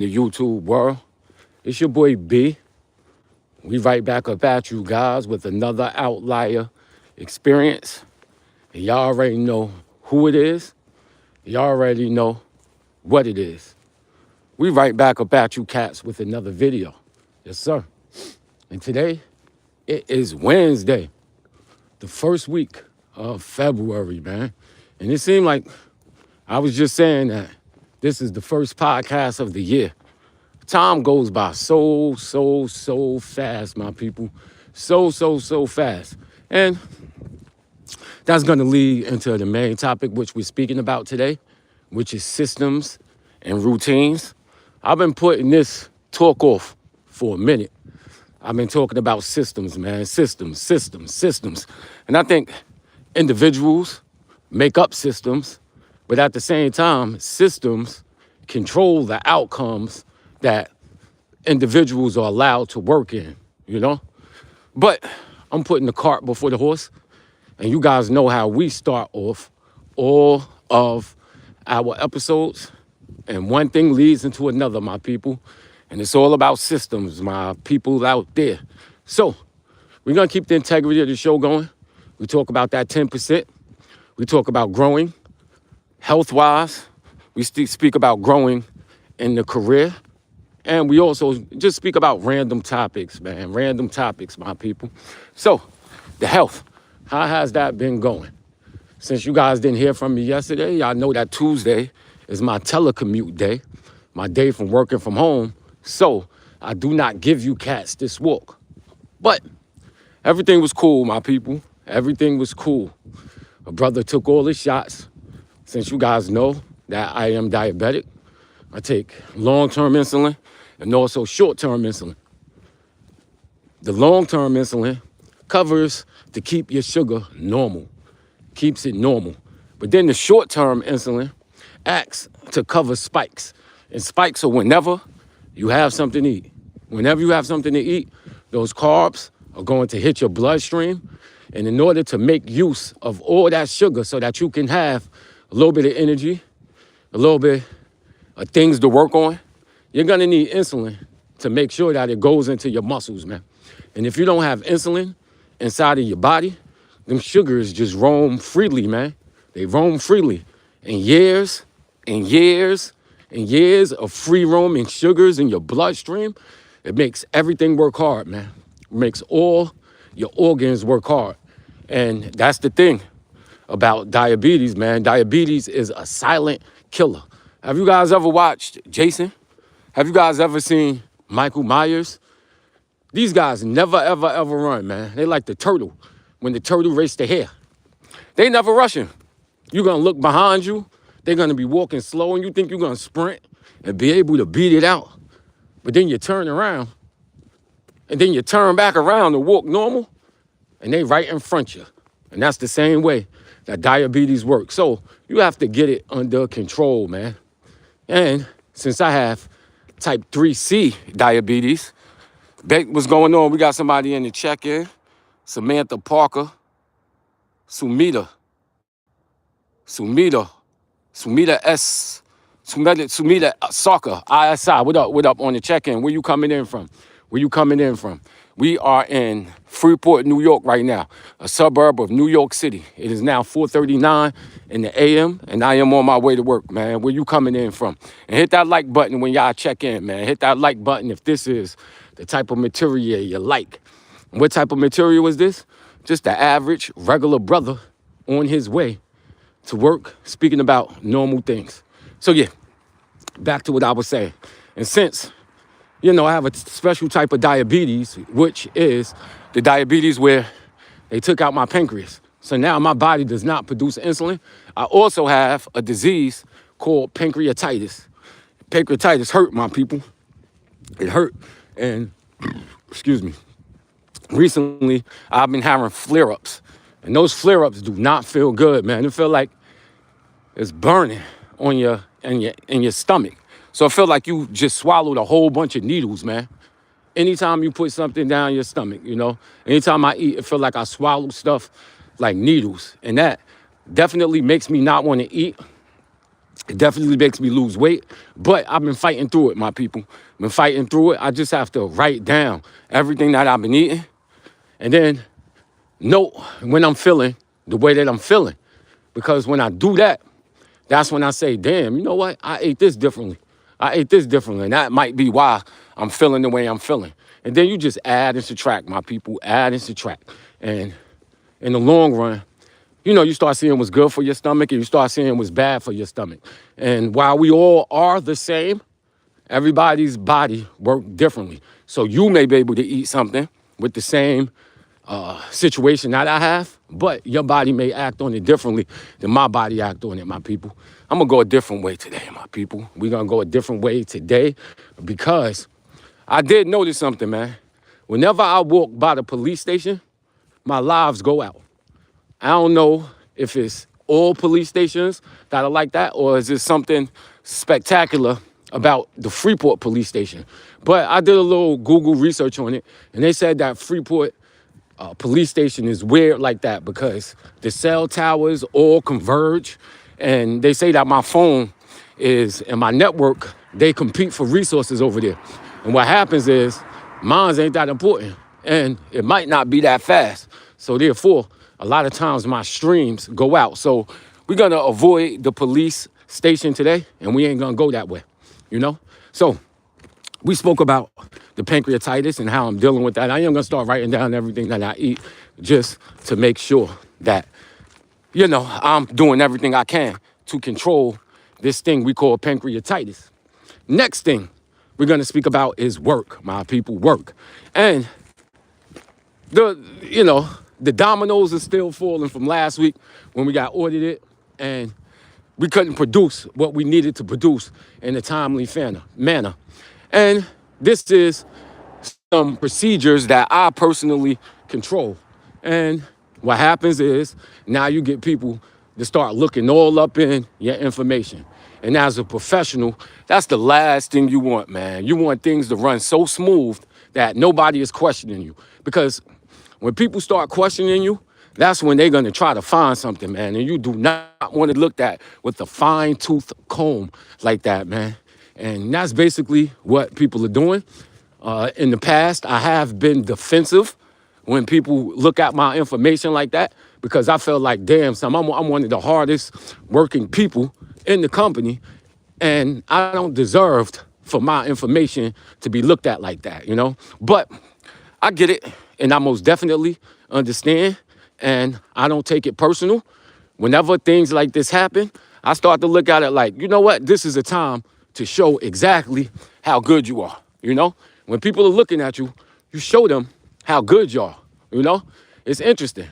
the YouTube world. It's your boy B. We right back up at you guys with another outlier experience. And y'all already know who it is. Y'all already know what it is. We right back up at you cats with another video. Yes, sir. And today, it is Wednesday, the first week of February, man. And it seemed like I was just saying that this is the first podcast of the year. Time goes by so fast, my people. So fast. And that's going to lead into the main topic, which we're speaking about today, which is systems and routines. I've been putting this talk off for a minute. I've been talking about systems, man. Systems. And I think individuals make up systems, but at the same time, systems control the outcomes that individuals are allowed to work in, you know? But I'm putting the cart before the horse, and you guys know how we start off all of our episodes, and one thing leads into another, my people, and it's all about systems, my people out there. So we're gonna keep the integrity of the show going. We talk about that 10%. We talk about growing health-wise. We speak about growing in the career. And we also just speak about random topics, man. Random topics, my people. So, the health. How has that been going? Since you guys didn't hear from me yesterday, y'all know that Tuesday is my telecommute day, my day from working from home. So, I do not give you cats this walk. But everything was cool, my people. Everything was cool. A brother took all his shots. Since you guys know that I am diabetic, I take long-term insulin and also short-term insulin. The long-term insulin covers to keep your sugar normal, keeps it normal. But then the short-term insulin acts to cover spikes. And spikes are whenever you have something to eat. Whenever you have something to eat, those carbs are going to hit your bloodstream. And in order to make use of all that sugar so that you can have a little bit of energy, a little bit of things to work on, you're gonna need insulin to make sure that it goes into your muscles, man. And if you don't have insulin inside of your body, them sugars just roam freely, man. They roam freely. And years of free roaming sugars in your bloodstream, it makes everything work hard, man. It makes all your organs work hard. And that's the thing about diabetes, man. Diabetes is a silent killer. Have you guys ever watched Jason? Have you guys ever seen Michael Myers? These guys never, ever run, man. They like the turtle. When the turtle raced the hare. They never rushing. You're gonna look behind you. They're gonna be walking slow and you think you're gonna sprint and be able to beat it out. But then you turn around and then you turn back around to walk normal and they right in front of you. And that's the same way that diabetes works. So you have to get it under control, man. And since I have type 3C diabetes, what's going on? We got somebody in the check-in. Samantha Parker, Sumita Soccer, ISI. What up on the check-in? Where you coming in from? We are in Freeport, New York right now, a suburb of New York City. It is now 4:39 in the AM, and I am on my way to work, man. Where you coming in from? And hit that like button when y'all check in, man. Hit that like button if this is the type of material you like. What type of material is this? Just the average, regular brother on his way to work, speaking about normal things. So yeah, back to what I was saying. And since I have a special type of diabetes, which is the diabetes where they took out my pancreas. So now my body does not produce insulin. I also have a disease called pancreatitis. Pancreatitis hurt, my people. It hurt. And, excuse me, recently I've been having flare-ups. And those flare-ups do not feel good, man. It feel like it's burning on in your stomach. So I feel like you just swallowed a whole bunch of needles, man. Anytime you put something down your stomach, anytime I eat, it feel like I swallow stuff like needles. And that definitely makes me not want to eat. It definitely makes me lose weight, but I've been fighting through it, my people. Been fighting through it. I just have to write down everything that I've been eating and then note when I'm feeling the way that I'm feeling. Because when I do that, that's when I say, damn, you know what? I ate this differently. I ate this differently. And that might be why I'm feeling the way I'm feeling. And then you just add and subtract, my people. Add and subtract. And in the long run, you know, you start seeing what's good for your stomach and you start seeing what's bad for your stomach. And while we all are the same, everybody's body works differently. So you may be able to eat something with the same situation that I have, but your body may act on it differently than my body act on it, my people. I'm gonna go a different way today, my people. We're gonna go a different way today because I did notice something, man. Whenever I walk by the police station, my lives go out. I don't know if it's all police stations that are like that or is it something spectacular about the Freeport police station. But I did a little Google research on it and they said that Freeport police station is weird like that because the cell towers all converge and they say that my phone is and my network, they compete for resources over there. And what happens is mine ain't that important and it might not be that fast. So therefore, a lot of times my streams go out. So we're gonna avoid the police station today and we ain't gonna go that way, you know? So we spoke about the pancreatitis and how I'm dealing with that. I am gonna start writing down everything that I eat just to make sure that, you know, I'm doing everything I can to control this thing we call pancreatitis. Next thing we're gonna speak about is work, my people, work. And the dominoes are still falling from last week when we got audited and we couldn't produce what we needed to produce in a timely manner. And this is some procedures that I personally control. And what happens is now you get people to start looking all up in your information. And as a professional, that's the last thing you want, man. You want things to run so smooth that nobody is questioning you. Because when people start questioning you, that's when they're gonna try to find something, man. And you do not want to look at with a fine-tooth comb like that, man. And that's basically what people are doing. In the past, I have been defensive when people look at my information like that because I felt like, damn, I'm one of the hardest working people in the company and I don't deserve for my information to be looked at like that, you know? But I get it and I most definitely understand and I don't take it personal. Whenever things like this happen, I start to look at it like, you know what? This is a time to show exactly how good you are, you know? When people are looking at you, you show them how good you are, you know? It's interesting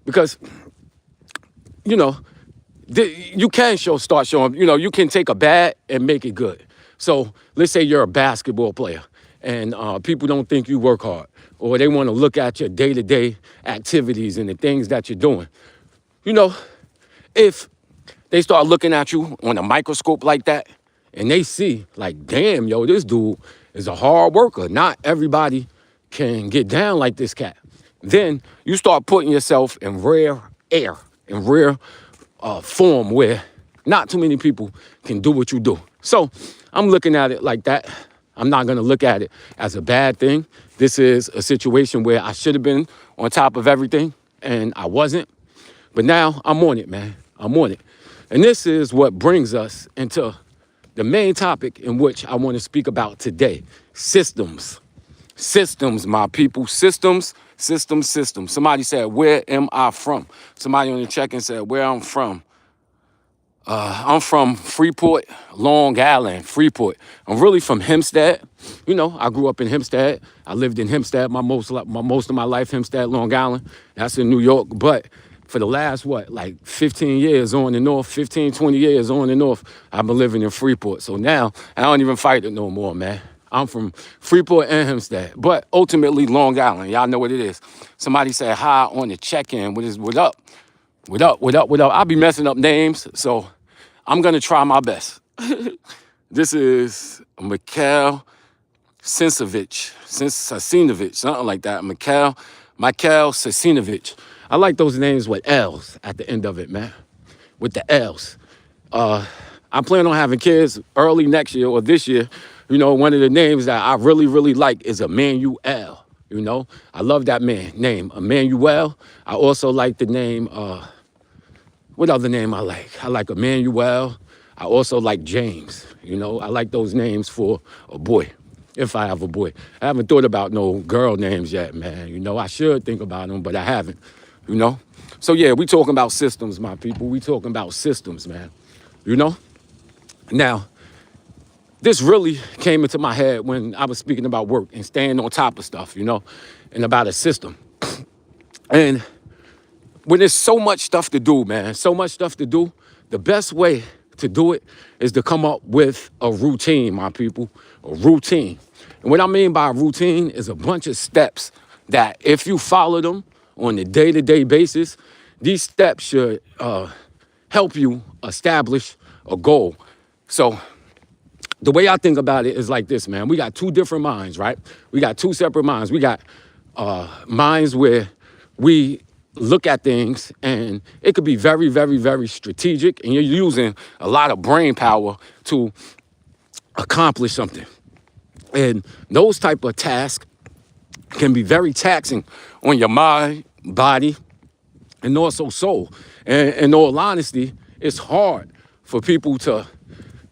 because, you know, you can start showing, you know, you can take a bad and make it good. So let's say you're a basketball player and people don't think you work hard or they want to look at your day-to-day activities and the things that you're doing. You know, if they start looking at you on a microscope like that and they see like, damn, yo, this dude is a hard worker. Not everybody can get down like this cat. Then you start putting yourself in rare air, in rare form where not too many people can do what you do. So I'm looking at it like that. I'm not gonna look at it as a bad thing. This is a situation where I should have been on top of everything and I wasn't. But now I'm on it, man. I'm on it. And this is what brings us into the main topic in which I want to speak about today. Systems. Systems, my people. Systems, systems, systems. Somebody said, where am I from? Somebody on the check-in said, where I'm from. I'm from Freeport, Long Island, Freeport. I'm really from Hempstead. You know, I grew up in Hempstead. I lived in Hempstead most of my life, Hempstead, Long Island. That's in New York. But for the last, 15 years on and off, 15, 20 years on and off, I've been living in Freeport. So now I don't even fight it no more, man. I'm from Freeport and Hempstead, but ultimately Long Island. Y'all know what it is. Somebody said hi on the check-in. What up? What up? I'll be messing up names, so I'm gonna try my best. This is Mikhail Sasinovich, something like that. Mikhail Sasinovich. I like those names with L's at the end of it, man. With the L's. I plan on having kids early next year or this year. You know, one of the names that I really, really like is Emmanuel. You know, I love that name, Emmanuel. I also like the name, what other name I like? I like Emmanuel. I also like James. You know, I like those names for a boy, if I have a boy. I haven't thought about no girl names yet, man. You know, I should think about them, but I haven't, you know? So yeah, we talking about systems, my people. We talking about systems, man. You know? Now, this really came into my head when I was speaking about work and staying on top of stuff, you know, and about a system. And when there's so much stuff to do, man, so much stuff to do, the best way to do it is to come up with a routine, my people, a routine. And what I mean by a routine is a bunch of steps that if you follow them on a day-to-day basis, these steps should help you establish a goal. So the way I think about it is like this, man. We got two different minds, right? We got two separate minds. We got minds where we look at things and it could be very, very, very strategic and you're using a lot of brain power to accomplish something. And those type of tasks can be very taxing on your mind, body, and also soul. And in all honesty, it's hard for people to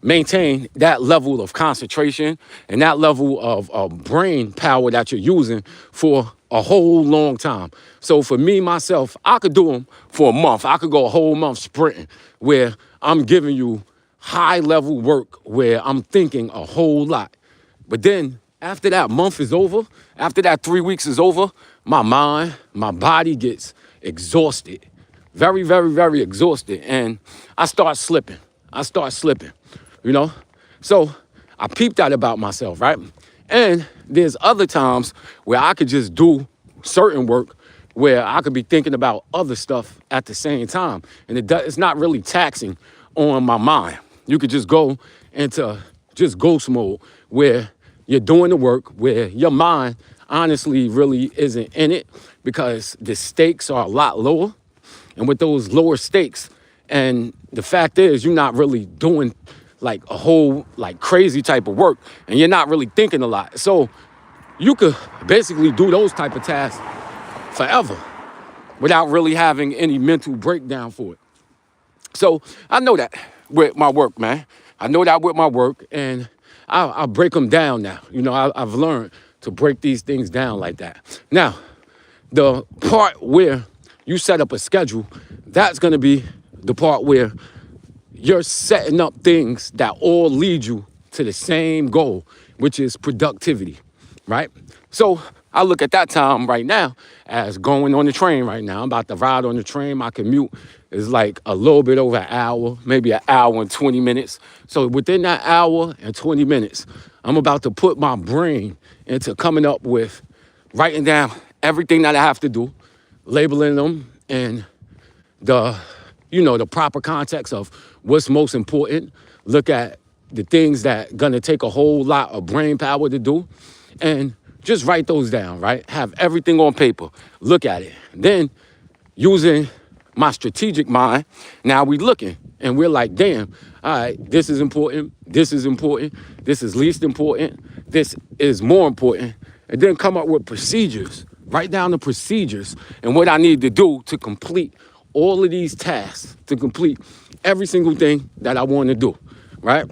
maintain that level of concentration and that level of brain power that you're using for a whole long time. So for me, myself, I could do them for a month. I could go a whole month sprinting where I'm giving you high level work where I'm thinking a whole lot. But then after that month is over, after that 3 weeks is over, my mind, my body gets exhausted. Very, very, very exhausted. And I start slipping. You know? So I peeped that about myself, right? And there's other times where I could just do certain work where I could be thinking about other stuff at the same time. And it's not really taxing on my mind. You could just go into just ghost mode where you're doing the work, where your mind honestly really isn't in it because the stakes are a lot lower. And with those lower stakes, and the fact is you're not really doing like a whole like crazy type of work and you're not really thinking a lot. So you could basically do those type of tasks forever without really having any mental breakdown for it. So I know that with my work, man. I know that with my work and I'll break them down now. You know, I've learned to break these things down like that. Now, the part where you set up a schedule, that's gonna be the part where you're setting up things that all lead you to the same goal, which is productivity, right? So I look at that time right now as going on the train right now. I'm about to ride on the train. My commute is like a little bit over an hour, maybe an hour and 20 minutes. So within that hour and 20 minutes, I'm about to put my brain into coming up with writing down everything that I have to do, labeling them and the proper context of what's most important. Look at the things that gonna take a whole lot of brain power to do and just write those down, right? Have everything on paper, look at it. Then using my strategic mind, now we looking and we're like, damn, all right, this is important, this is important, this is least important, this is more important. And then come up with procedures, write down the procedures and what I need to do to complete all of these tasks, to complete every single thing that I want to do, right?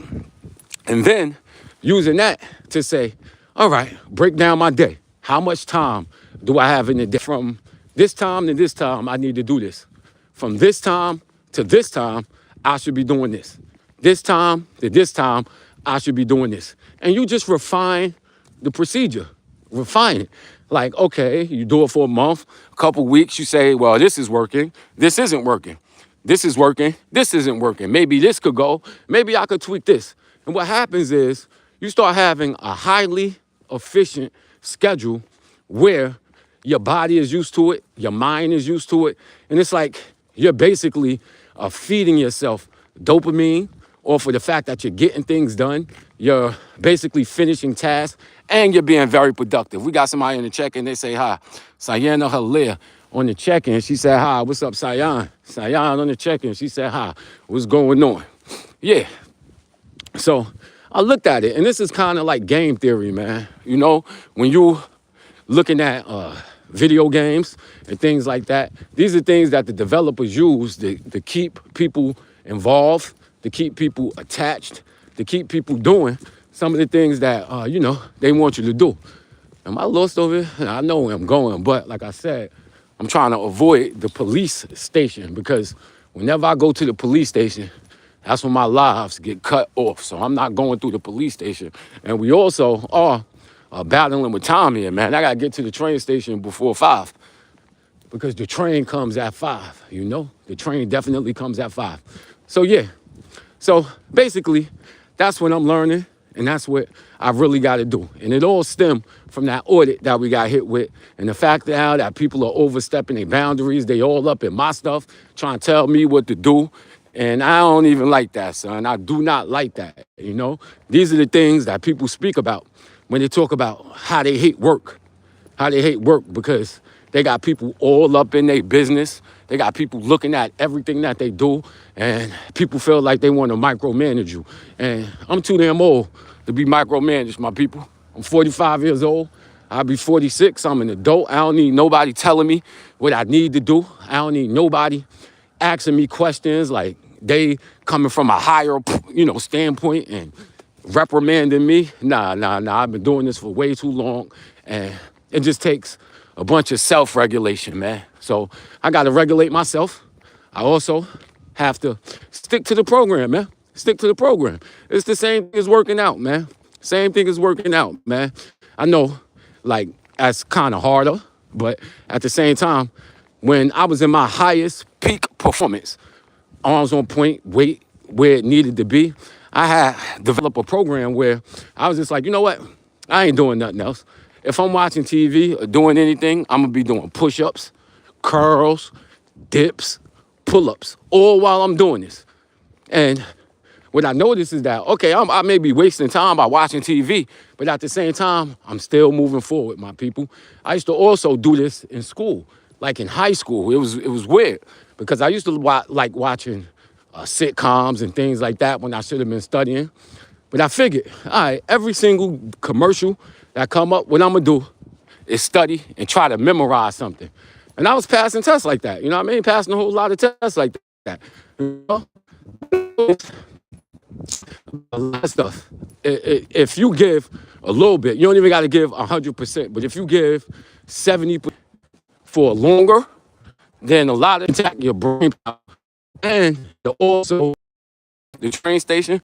And then using that to say, all right, break down my day. How much time do I have in the day? From this time to this time, I need to do this. From this time to this time, I should be doing this. This time to this time, I should be doing this. And you just refine the procedure, refine it. Like, okay, you do it for a month, a couple weeks, you say, well, this is working, this isn't working. This is working, this isn't working. Maybe this could go, maybe I could tweak this. And what happens is you start having a highly efficient schedule where your body is used to it, your mind is used to it. And it's like you're basically feeding yourself dopamine or for the fact that you're getting things done. You're basically finishing tasks and you're being very productive. We got somebody in the check-in, they say hi. Sayana Halia on the check-in, she said hi. What's up, Sayan? Sayan on the check-in, she said hi. What's going on? Yeah, So I looked at it, and this is kind of like game theory, man. You know, when you looking at video games and things like that, these are things that the developers use to keep people involved, to keep people attached, to keep people doing some of the things that, they want you to do. Am I lost over here? I know where I'm going, but like I said, I'm trying to avoid the police station because whenever I go to the police station, that's when my lives get cut off. So I'm not going through the police station. And we also are battling with time here, man. I got to get to the train station before 5 because the train comes at 5, you know? The train definitely comes at 5. So, yeah. So, basically, that's what I'm learning, and that's what I really got to do. And it all stemmed from that audit that we got hit with, and the fact now that people are overstepping their boundaries. They all up in my stuff, trying to tell me what to do. And I don't even like that, son. I do not like that, you know? These are the things that people speak about when they talk about how they hate work. How they hate work because they got people all up in their business. They got people looking at everything that they do, and people feel like they want to micromanage you. And I'm too damn old to be micromanaged, my people. I'm 45 years old. I'll be 46. I'm an adult. I don't need nobody telling me what I need to do. I don't need nobody asking me questions like they coming from a higher, standpoint and reprimanding me. Nah. I've been doing this for way too long, and it just takes a bunch of self-regulation, man. So I got to regulate myself. I also have to stick to the program, man. Stick to the program. It's the same thing as working out, man. Same thing as working out, man. I know, like, that's kind of harder, but at the same time, when I was in my highest peak performance, arms on point, weight where it needed to be, I had developed a program where I was just like, you know what? I ain't doing nothing else. If I'm watching TV or doing anything, I'm gonna be doing push-ups, curls, dips, pull-ups, all while I'm doing this. And what I noticed is that, okay, I may be wasting time by watching TV, but at the same time, I'm still moving forward, my people. I used to also do this in school, like in high school. It was weird because I used to like watching sitcoms and things like that when I should have been studying. But I figured, all right, every single commercial that come up, what I'm gonna do is study and try to memorize something. And I was passing tests like that, you know what I mean? Passing a whole lot of tests like that. You know? A lot of stuff. If you give a little bit, you don't even got to give 100%. But if you give 70% for longer, then a lot of attack your brain power. And also the train station,